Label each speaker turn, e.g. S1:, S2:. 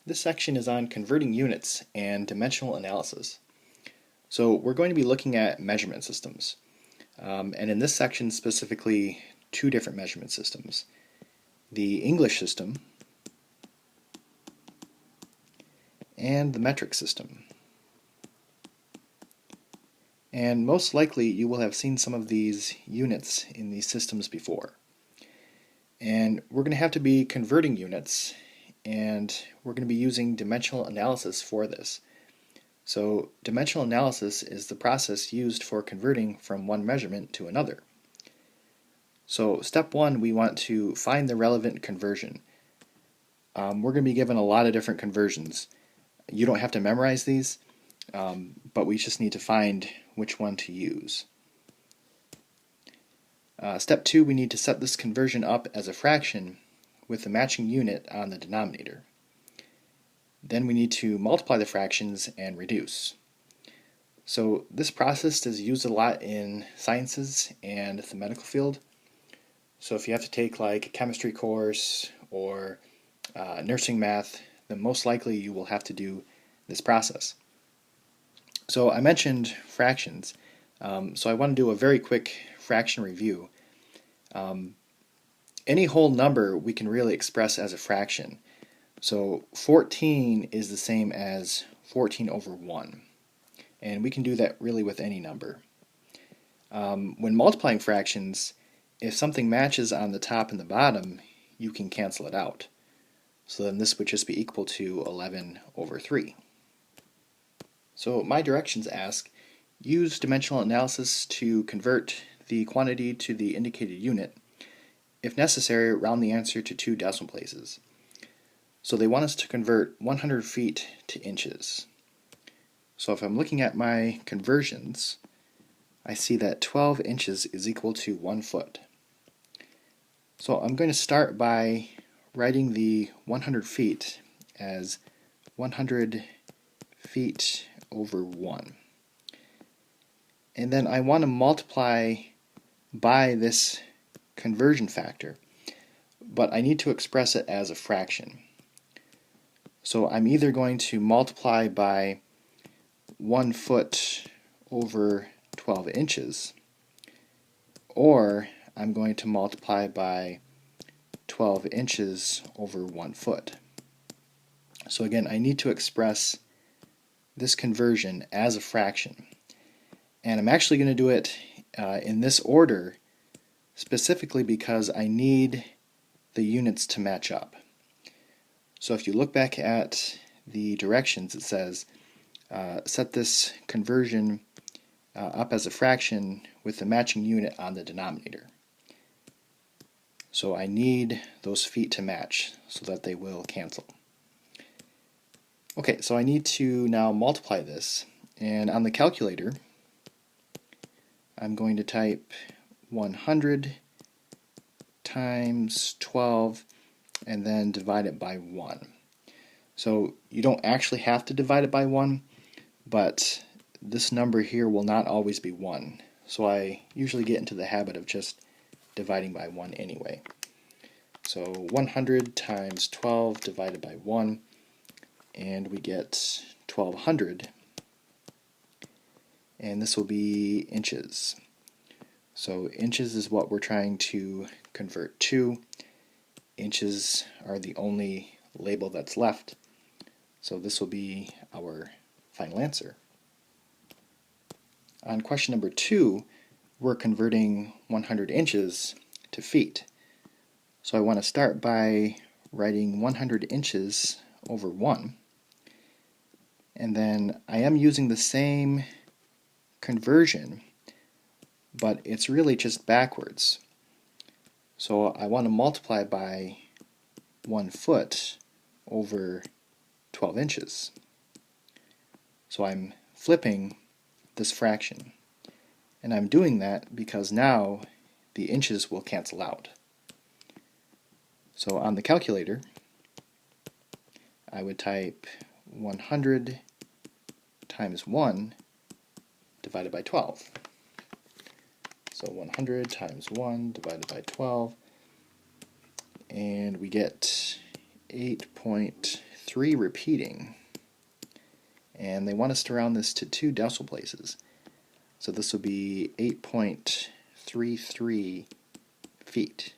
S1: This section is on converting units and dimensional analysis. So we're going to be looking at measurement systems. And in this section specifically, two different measurement systems. The English system and the metric system. And most likely you will have seen some of these units in these systems before. And we're going to have to be converting units, and we're going to be using dimensional analysis for this. So dimensional analysis is the process used for converting from one measurement to another. So step one, we want to find the relevant conversion. We're going to be given a lot of different conversions. You don't have to memorize these, but we just need to find which one to use. Step two, we need to set this conversion up as a fraction with the matching unit on the denominator. Then we need to multiply the fractions and reduce. So this process is used a lot in sciences and the medical field. So if you have to take like a chemistry course or nursing math, then most likely you will have to do this process. So I mentioned fractions, so I want to do a very quick fraction review. Any whole number we can really express as a fraction. So 14 is the same as 14 over 1. And we can do that really with any number. When multiplying fractions, if something matches on the top and the bottom, you can cancel it out. So then this would just be equal to 11 over 3. So my directions ask, use dimensional analysis to convert the quantity to the indicated unit. If necessary, round the answer to 2 decimal places. So they want us to convert 100 feet to inches. So if I'm looking at my conversions, I see that 12 inches is equal to 1 foot. So I'm going to start by writing the 100 feet as 100 feet over 1. And then I want to multiply by this conversion factor, but I need to express it as a fraction. So I'm either going to multiply by 1 foot over 12 inches, or I'm going to multiply by 12 inches over 1 foot. So again, I need to express this conversion as a fraction. And I'm actually going to do it in this order specifically because I need the units to match up. So if you look back at the directions, it says set this conversion up as a fraction with the matching unit on the denominator. So I need those feet to match so that they will cancel. Okay, so I need to now multiply this, and on the calculator I'm going to type 100 times 12 and then divide it by 1. So you don't actually have to divide it by 1, but this number here will not always be 1. So I usually get into the habit of just dividing by 1 anyway. So 100 times 12 divided by 1, and we get 1200. And this will be inches. So inches is what we're trying to convert to. Inches are the only label that's left. So this will be our final answer. On question number 2, we're converting 100 inches to feet. So I want to start by writing 100 inches over 1. And then I am using the same conversion, but it's really just backwards. So I want to multiply by 1 foot over 12 inches. So I'm flipping this fraction. And I'm doing that because now the inches will cancel out. So on the calculator, I would type 100 times 1 divided by 12. So 100 times 1 divided by 12, and we get 8.3 3 repeating, and they want us to round this to 2 decimal places. So this will be 8.33 feet.